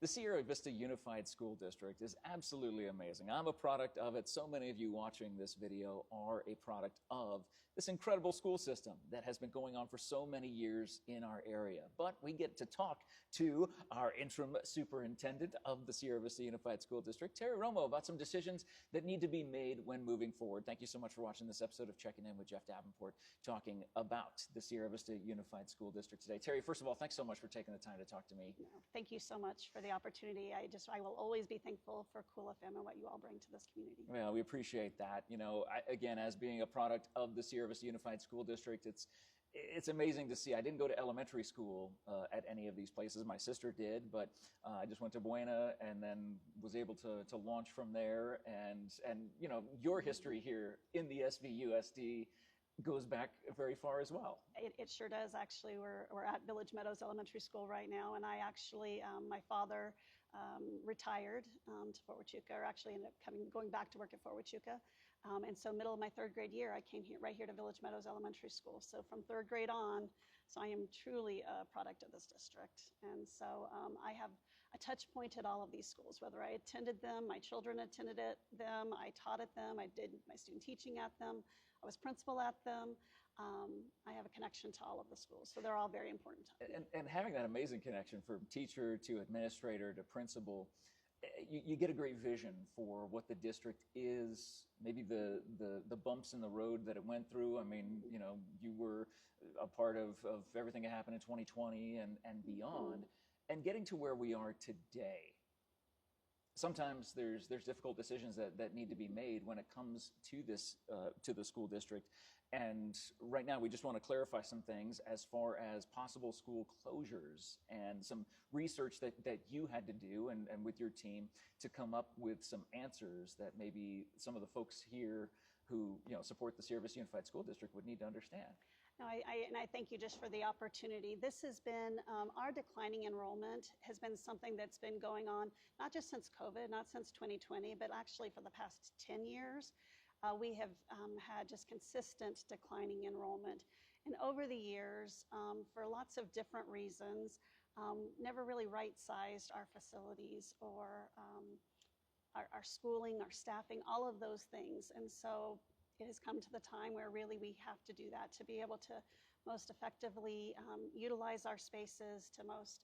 The Sierra Vista Unified School District is absolutely amazing. I'm a product of it. So many of you watching this video are a product of this incredible school system that has been going on for so many years in our area. But we get to talk to our interim superintendent of the Sierra Vista Unified School District, Terri Romo, about some decisions that need to be made when moving forward. Thank you so much for watching this episode of Checking In with Jeff Davenport, talking about the Sierra Vista Unified School District today. Terri, first of all, thanks so much for taking the time to talk to me. Thank you so much for the opportunity. I will always be thankful for Cool FM and what you all bring to this community. Well, we appreciate that. You know, again, as being a product of the Sierra Vista Unified School District, it's amazing to see. I didn't go to elementary school at any of these places. My sister did, but I just went to Buena and then was able to launch from there. And you know, your history here in the SVUSD goes back very far as well. It sure does. Actually, we're at Village Meadows Elementary School right now, and I actually, my father retired to Fort Huachuca, or actually ended up going back to work at Fort Huachuca. And so middle of my third grade year, I came right here to Village Meadows Elementary School. So from third grade on, so I am truly a product of this district. And so I have a touch point at all of these schools, whether I attended them, my children attended them, I taught at them, I did my student teaching at them, I was principal at them. I have a connection to all of the schools, so they're all very important to me. And having that amazing connection from teacher to administrator to principal, you get a great vision for what the district is, maybe the bumps in the road that it went through. I mean, you know, you were a part of everything that happened in 2020 and beyond, and getting to where we are today. Sometimes there's difficult decisions that need to be made when it comes to this to the school district, and right now we just want to clarify some things as far as possible school closures and some research that you had to do and with your team to come up with some answers that maybe some of the folks here who support the Sierra Vista Unified School District would need to understand. No, I thank you just for the opportunity. This has been, our declining enrollment has been something that's been going on, not just since COVID, not since 2020, but actually for the past 10 years. We have had just consistent declining enrollment. And over the years, for lots of different reasons, never really right-sized our facilities or our schooling, our staffing, all of those things. And so it has come to the time where really we have to do that to be able to most effectively utilize our spaces, to most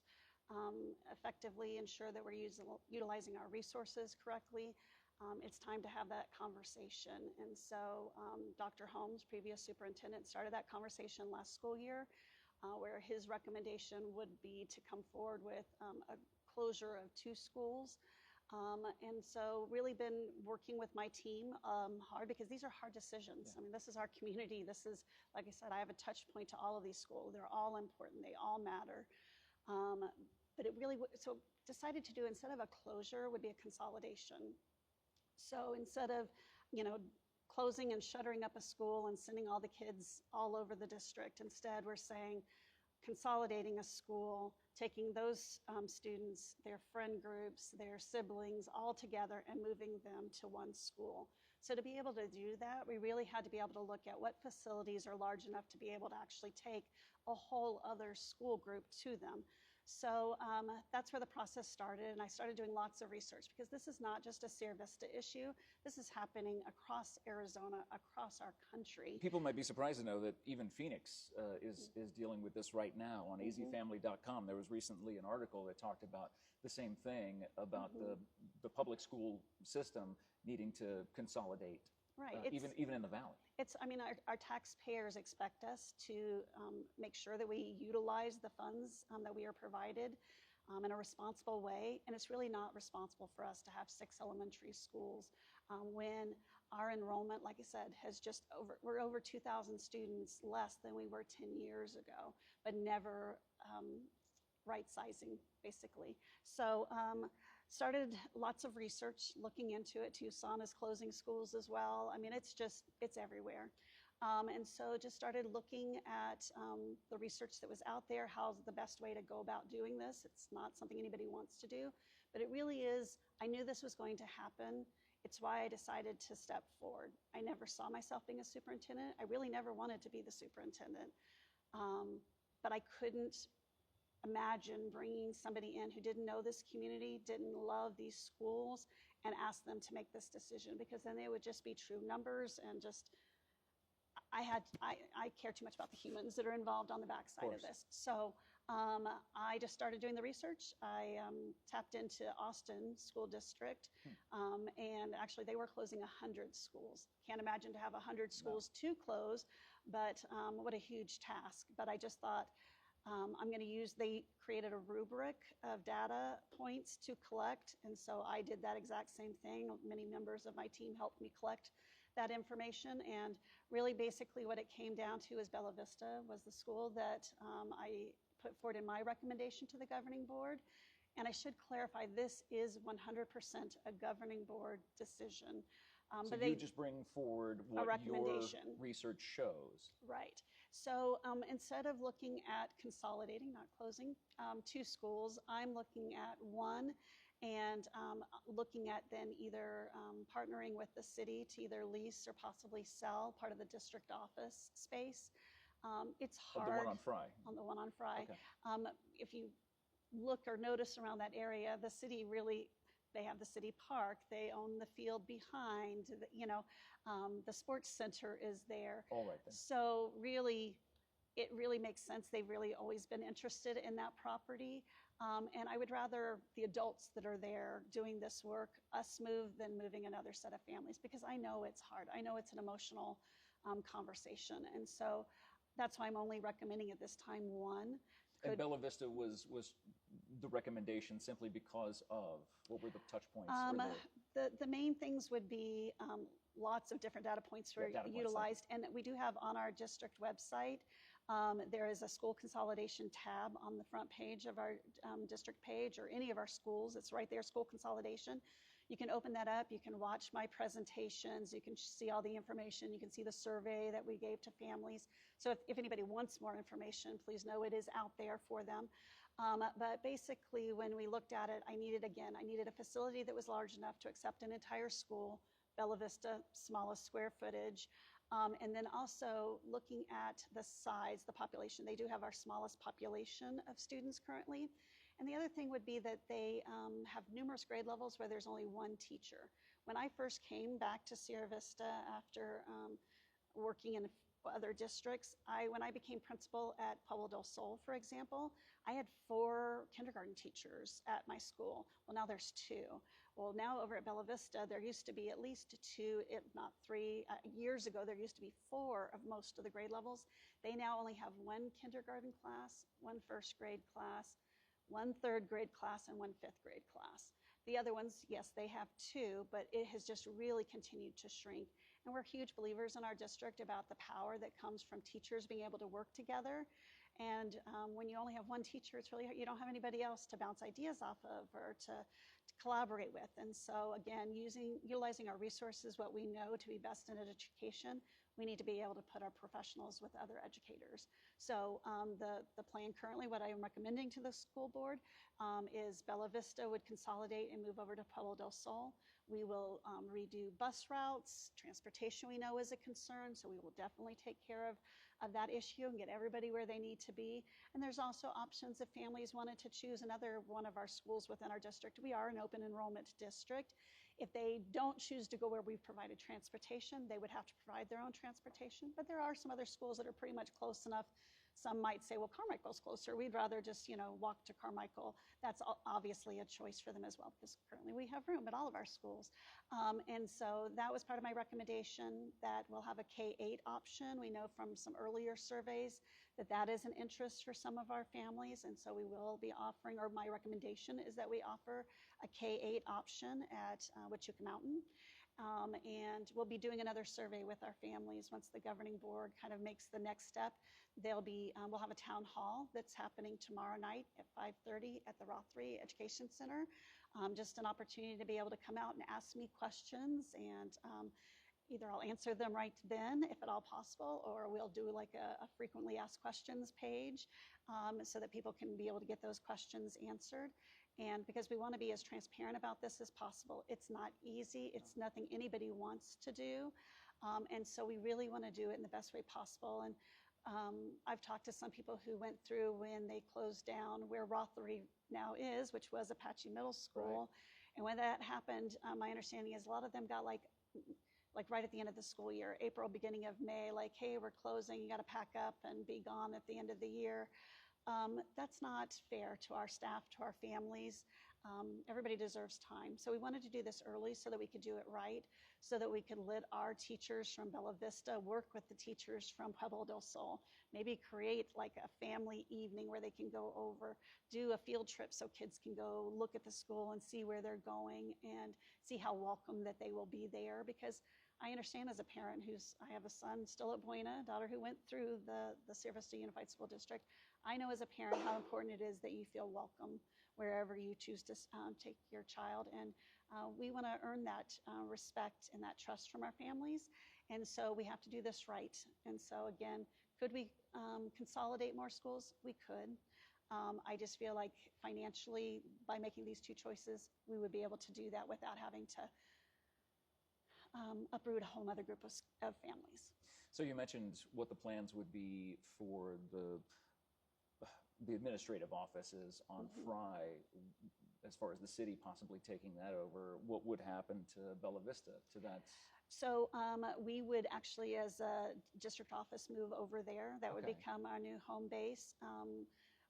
effectively ensure that we're utilizing our resources correctly. It's time to have that conversation. And so Dr. Holmes, previous superintendent, started that conversation last school year, where his recommendation would be to come forward with a closure of 2 schools. And so really been working with my team hard, because these are hard decisions. Yeah. I mean, this is our community. This is, like I said, I have a touch point to all of these schools. They're all important. They all matter. But it really, so decided to do, instead of a closure, would be a consolidation. So instead of, closing and shuttering up a school and sending all the kids all over the district, instead we're saying consolidating a school, taking those students, their friend groups, their siblings, all together and moving them to one school. So to be able to do that, we really had to be able to look at what facilities are large enough to be able to actually take a whole other school group to them. So that's where the process started, and I started doing lots of research, because this is not just a Sierra Vista issue. This is happening across Arizona, across our country. People might be surprised to know that even Phoenix is dealing with this right now. On azfamily.com, there was recently an article that talked about the same thing, about the public school system needing to consolidate. Right. Even in the valley. I mean, our taxpayers expect us to make sure that we utilize the funds that we are provided in a responsible way. And it's really not responsible for us to have 6 elementary schools when our enrollment, like I said, we're over 2,000 students less than we were 10 years ago, but never right-sizing, basically. So started lots of research looking into it. Tucson is closing schools as well. I mean, it's everywhere. And so just started looking at the research that was out there, how's the best way to go about doing this. It's not something anybody wants to do, but it really is. I knew this was going to happen. It's why I decided to step forward. I never saw myself being a superintendent. I really never wanted to be the superintendent, but I couldn't imagine bringing somebody in who didn't know this community, didn't love these schools, and ask them to make this decision, because then they would just be true numbers and just, I care too much about the humans that are involved on the backside of this. So I just started doing the research. I tapped into Austin School District, and actually they were closing 100 schools. Can't imagine to have 100 schools to close, but what a huge task. But I just thought, I'm going to use, they created a rubric of data points to collect, and so I did that exact same thing. Many members of my team helped me collect that information, and really basically what it came down to is Bella Vista was the school that I put forward in my recommendation to the governing board. And I should clarify, this is 100% a governing board decision. So you just bring forward what your research shows. Right. So instead of looking at consolidating, not closing, 2 schools, I'm looking at 1 and looking at then either partnering with the city to either lease or possibly sell part of the district office space. It's hard. The one on Fry. On the one on Fry. Okay. If you look or notice around that area, the city really, they have the city park, they own the field behind, the sports center is there. All right then. So really, it really makes sense. They've really always been interested in that property. And I would rather the adults that are there doing this work, us move than moving another set of families, because I know it's hard. I know it's an emotional conversation. And so that's why I'm only recommending at this time 1. And Bella Vista was the recommendation simply because of, what were the touch points? The main things would be lots of different data points were utilized. And we do have on our district website, there is a school consolidation tab on the front page of our district page, or any of our schools. It's right there, school consolidation. You can open that up. You can watch my presentations. You can see all the information. You can see the survey that we gave to families. So if anybody wants more information, please know it is out there for them. But basically, when we looked at it, I needed a facility that was large enough to accept an entire school. Bella Vista, smallest square footage. And then also looking at the size, the population. They do have our smallest population of students currently. And the other thing would be that they have numerous grade levels where there's only 1 teacher. When I first came back to Sierra Vista after working in other districts, when I became principal at Pueblo del Sol, for example, I had 4 kindergarten teachers at my school. Well, now there's 2. Well, now over at Bella Vista, there used to be at least 2, if not 3. Years ago, there used to be 4 of most of the grade levels. They now only have 1 kindergarten class, 1 first grade class, 1 third grade class, and 1 fifth grade class. The other ones, yes, they have 2, but it has just really continued to shrink. And we're huge believers in our district about the power that comes from teachers being able to work together. And when you only have 1 teacher, it's really, you don't have anybody else to bounce ideas off of or to collaborate with. And so again, utilizing our resources, what we know to be best in education, we need to be able to put our professionals with other educators. So the plan currently, what I am recommending to the school board is Bella Vista would consolidate and move over to Pueblo del Sol. We will redo bus routes. Transportation we know is a concern, so we will definitely take care of that issue and get everybody where they need to be. And there's also options if families wanted to choose another one of our schools within our district. We are an open enrollment district. If they don't choose to go where we've provided transportation, they would have to provide their own transportation. But there are some other schools that are pretty much close enough. Some might say, well, Carmichael's closer. We'd rather just, walk to Carmichael. That's obviously a choice for them as well, because currently we have room at all of our schools. And so that was part of my recommendation, that we'll have a K-8 option. We know from some earlier surveys that that is an interest for some of our families. And so we will be offering, or my recommendation is that we offer a K-8 option at Huachuca Mountain. And we'll be doing another survey with our families once the governing board kind of makes the next step. We'll have a town hall that's happening tomorrow night at 5:30 at the Rothery Center. Just an opportunity to be able to come out and ask me questions, and either I'll answer them right then, if at all possible, or we'll do like a frequently asked questions page so that people can be able to get those questions answered. And because we want to be as transparent about this as possible. It's not easy. It's nothing anybody wants to do. And so we really want to do it in the best way possible. And I've talked to some people who went through when they closed down where Rothery now is, which was Apache Middle School. Right. And when that happened, my understanding is a lot of them got like right at the end of the school year, April, beginning of May, like, hey, we're closing, you got to pack up and be gone at the end of the year. That's not fair to our staff, to our families. Everybody deserves time. So we wanted to do this early so that we could do it right, so that we could let our teachers from Bella Vista work with the teachers from Pueblo del Sol, maybe create like a family evening where they can go over, do a field trip so kids can go look at the school and see where they're going and see how welcome that they will be there. Because I understand as a parent I have a son still at Buena, a daughter who went through the Sierra Vista Unified School District. I know as a parent how important it is that you feel welcome wherever you choose to take your child. And we want to earn that respect and that trust from our families. And so we have to do this right. And so again, could we consolidate more schools? We could. I just feel like financially, by making these two choices, we would be able to do that without having to uproot a whole other group of families. So you mentioned what the plans would be for the administrative offices on Fry, as far as the city possibly taking that over. What would happen to Bella Vista, to that? So we would actually, as a district office, move over there. That would become our new home base.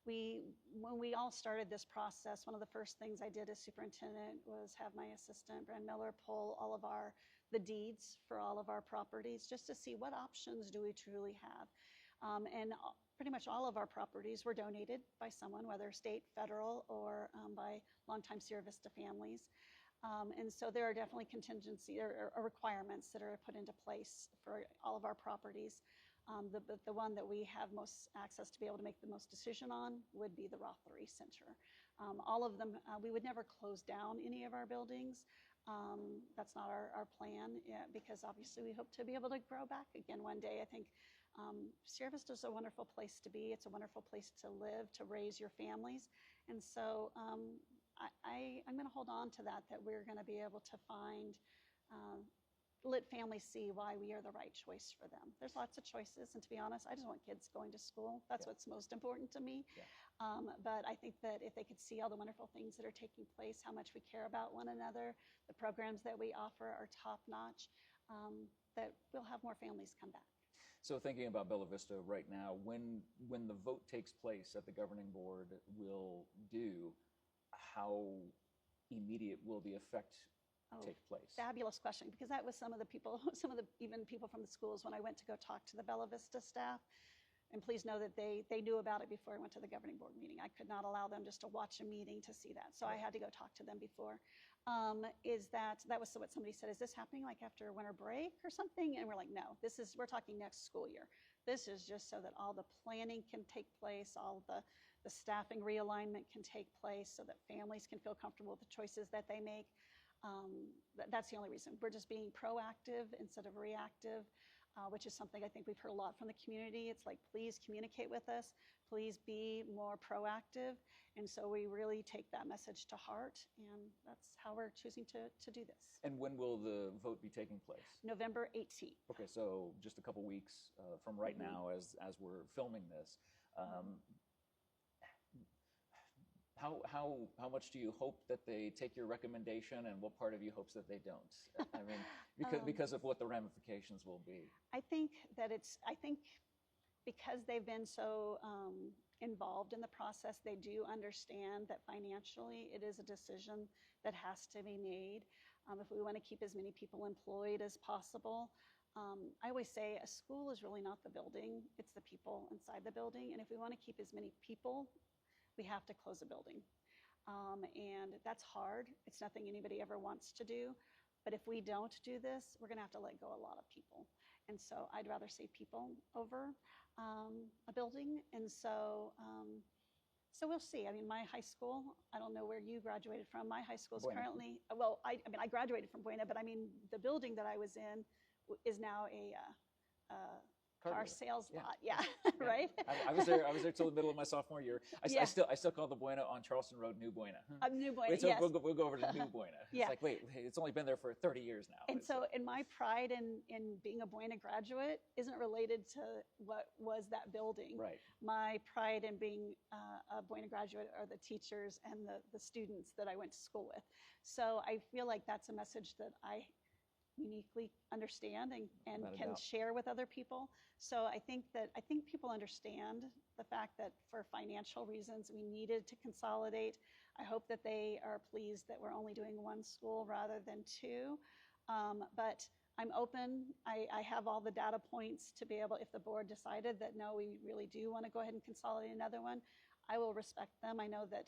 When we all started this process, one of the first things I did as superintendent was have my assistant, Brand Miller, pull all of the deeds for all of our properties just to see what options do we truly have. And pretty much all of our properties were donated by someone, whether state, federal, or by longtime Sierra Vista families. And so there are definitely contingency or requirements that are put into place for all of our properties. The one that we have most access to be able to make the most decision on would be the Rothery Center. All of them, we would never close down any of our buildings. That's not our plan, because obviously we hope to be able to grow back again one day. I think Sierra Vista is a wonderful place to be. It's a wonderful place to live, to raise your families. And so I'm going to hold on to that we're going to be able to find, let families see why we are the right choice for them. There's lots of choices, and to be honest, I just want kids going to school. That's what's most important to me. Yeah. But I think that if they could see all the wonderful things that are taking place, how much we care about one another, the programs that we offer are top-notch, that we'll have more families come back. So thinking about Bella Vista right now, when the vote takes place at the governing board will do, how immediate will the effect take place? Fabulous question, because that was some of the even people from the schools when I went to go talk to the Bella Vista staff. And please know that they knew about it before I went to the governing board meeting. I could not allow them just to watch a meeting to see that. So I had to go talk to them before. That was what somebody said, is this happening like after winter break or something? And we're like, no, we're talking next school year. This is just so that all the planning can take place, all the staffing realignment can take place so that families can feel comfortable with the choices that they make. That's the only reason. We're just being proactive instead of reactive. Which is something I think we've heard a lot from the community. It's like, please communicate with us. Please be more proactive. And so we really take that message to heart, and that's how we're choosing to do this. And when will the vote be taking place? November 18th. Okay, so just a couple weeks from right now as we're filming this. How much do you hope that they take your recommendation, and what part of you hopes that they don't? I mean, because of what the ramifications will be. I think because they've been so involved in the process, they do understand that financially it is a decision that has to be made. If we want to keep as many people employed as possible. I always say a school is really not the building, it's the people inside the building. And if we want to keep as many people, we have to close a building. And that's hard. It's nothing anybody ever wants to do. But if we don't do this, we're going to have to let go a lot of people. And so I'd rather see people over a building. And so we'll see. I mean, my high school, I don't know where you graduated from. My high school is currently, I graduated from Buena, but I mean, the building that I was in is now car dealer. sales Yeah. lot. Yeah, Yeah. right? I was there. I was there till the middle of my sophomore year. Yeah. I still call the Buena on Charleston Road New Buena. New Buena, Wait, so yes. we'll go over to New Buena. Yeah. It's like, wait, it's only been there for 30 years now. And so, in my pride in being a Buena graduate isn't related to what was that building. Right. My pride in being a Buena graduate are the teachers and the students that I went to school with. So I feel like that's a message that I uniquely understand and can share with other people. So I think people understand the fact that for financial reasons we needed to consolidate. I hope that they are pleased that we're only doing one school rather than two. But I'm open. I have all the data points to be able, if the board decided that no, we really do want to go ahead and consolidate another one, I will respect them. I know that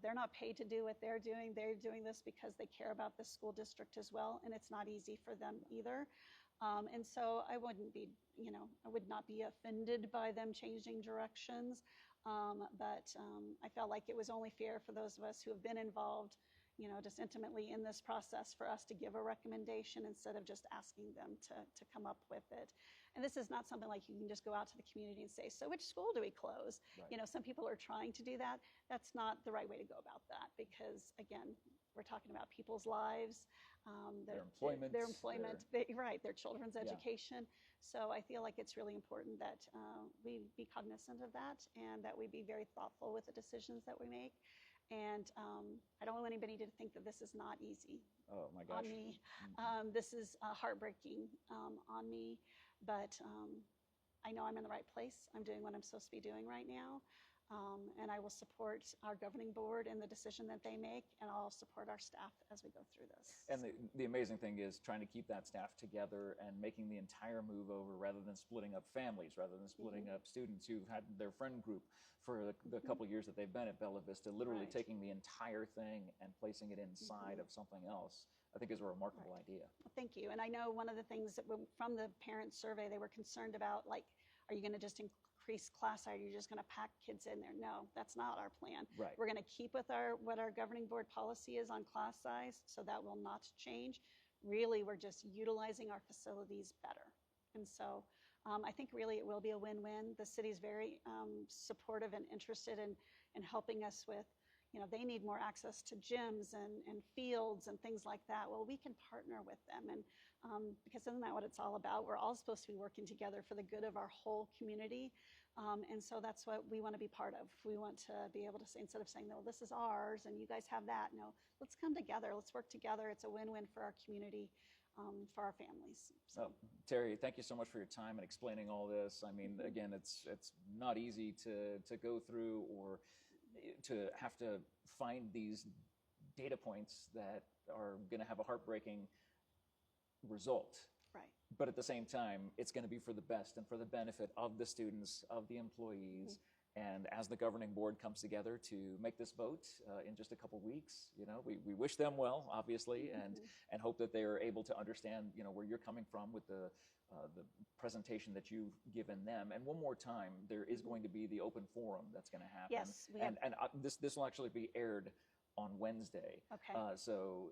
they're not paid to do what they're doing. They're doing this because they care about the school district as well, and it's not easy for them either. And so I wouldn't be, I would not be offended by them changing directions. But I felt like it was only fair for those of us who have been involved, just intimately in this process, for us to give a recommendation instead of just asking them to come up with it. And this is not something like you can just go out to the community and say, so which school do we close? Right. Some people are trying to do that. That's not the right way to go about that, because again, we're talking about people's lives, their employment, their children's education. So I feel like it's really important that we be cognizant of that and that we be very thoughtful with the decisions that we make. And I don't want anybody to think that this is not easy. Oh my gosh. On me. This is heartbreaking on me, but I know I'm in the right place. I'm doing what I'm supposed to be doing right now. And I will support our governing board in the decision that they make, and I'll support our staff as we go through this. And the amazing thing is trying to keep that staff together and making the entire move over, rather than splitting up families, rather than splitting up students who've had their friend group for the couple years that they've been at Bella Vista, literally taking the entire thing and placing it inside of something else, I think is a remarkable idea. Well, thank you. And I know one of the things that from the parent survey, they were concerned about, like, are you going to just increase class size? Are you just going to pack kids in there? No, that's not our plan. Right. We're going to keep with what our governing board policy is on class size, so that will not change. Really, we're just utilizing our facilities better. And so I think really it will be a win-win. The city's very supportive and interested in helping us with, they need more access to gyms and fields and things like that. Well, we can partner with them, and because isn't that what it's all about? We're all supposed to be working together for the good of our whole community. And so that's what we want to be part of. We want to be able to say, instead of saying, no, this is ours and you guys have that, no, let's come together, let's work together. It's a win-win for our community, for our families. So. Terri, thank you so much for your time and explaining all this. I mean, again, it's not easy to go through, or to have to find these data points that are going to have a heartbreaking result. Right. But at the same time, it's going to be for the best and for the benefit of the students, of the employees. And as the governing board comes together to make this vote in just a couple weeks, we wish them well, obviously, and hope that they are able to understand, where you're coming from with the presentation that you've given them. And one more time, there is going to be the open forum that's going to happen. Yes. This will actually be aired on Wednesday. Okay. So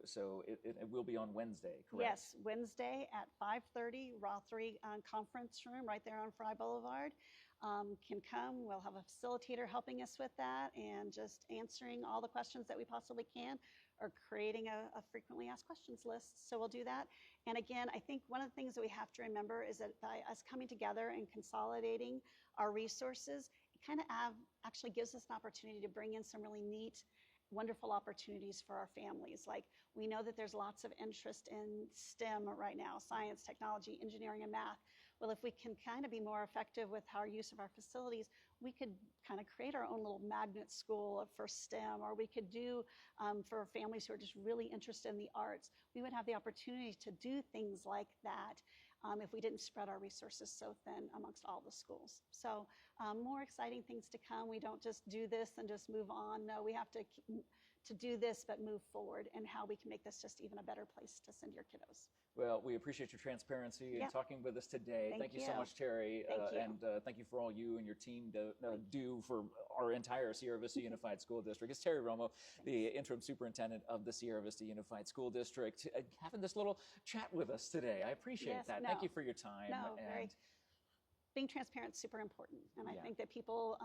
it will be on Wednesday, correct? Yes, Wednesday at 5:30, Rothery Conference Room right there on Fry Boulevard. Can come. We'll have a facilitator helping us with that and just answering all the questions that we possibly can, or creating a frequently asked questions list. So we'll do that. And again, I think one of the things that we have to remember is that by us coming together and consolidating our resources, it kind of actually gives us an opportunity to bring in some really neat, wonderful opportunities for our families. Like, we know that there's lots of interest in STEM right now, science, technology, engineering, and math. Well, if we can kind of be more effective with our use of our facilities, we could kind of create our own little magnet school for STEM, or we could do for families who are just really interested in the arts. We would have the opportunity to do things like that if we didn't spread our resources so thin amongst all the schools. So more exciting things to come. We don't just do this and just move on. No, we have to do this but move forward, and how we can make this just even a better place to send your kiddos. Well, we appreciate your transparency and talking with us today. Thank you so much, Terri. And thank you for all you and your team do for our entire Sierra Vista Unified School District. It's Terri Romo, the Interim Superintendent of the Sierra Vista Unified School District, having this little chat with us today. I appreciate that. Thank you for your time. being transparent is super important. And I Yeah. think that people,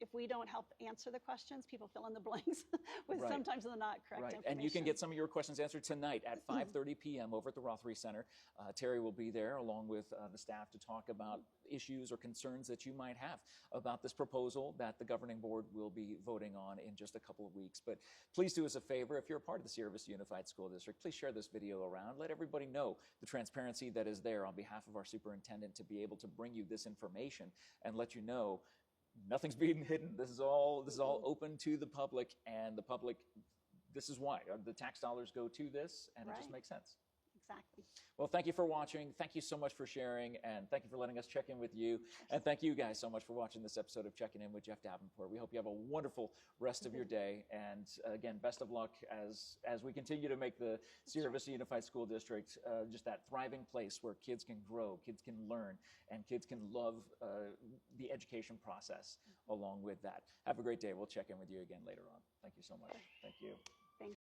if we don't help answer the questions, people fill in the blanks with Right. sometimes the not correct Right, information. and you can get some of your questions answered tonight at 5:30 p.m. over at the Rothery Center. Terri will be there along with the staff to talk about issues or concerns that you might have about this proposal that the governing board will be voting on in just a couple of weeks. But please do us a favor, if you're a part of the Sierra Vista Unified School District, please share this video around. Let everybody know the transparency that is there on behalf of our superintendent to be able to bring you this information and let you know nothing's being hidden. This is all open to the public, and the public, this is why the tax dollars go to this, and it just Right. makes sense. Exactly. Well, thank you for watching. Thank you so much for sharing, and thank you for letting us check in with you. And thank you guys so much for watching this episode of Checking In with Jeff Davenport. We hope you have a wonderful rest of your day. And again, best of luck as we continue to make the Sierra Vista Unified School District just that thriving place where kids can grow, kids can learn, and kids can love the education process along with that. Have a great day. We'll check in with you again later on. Thank you so much. Thank you.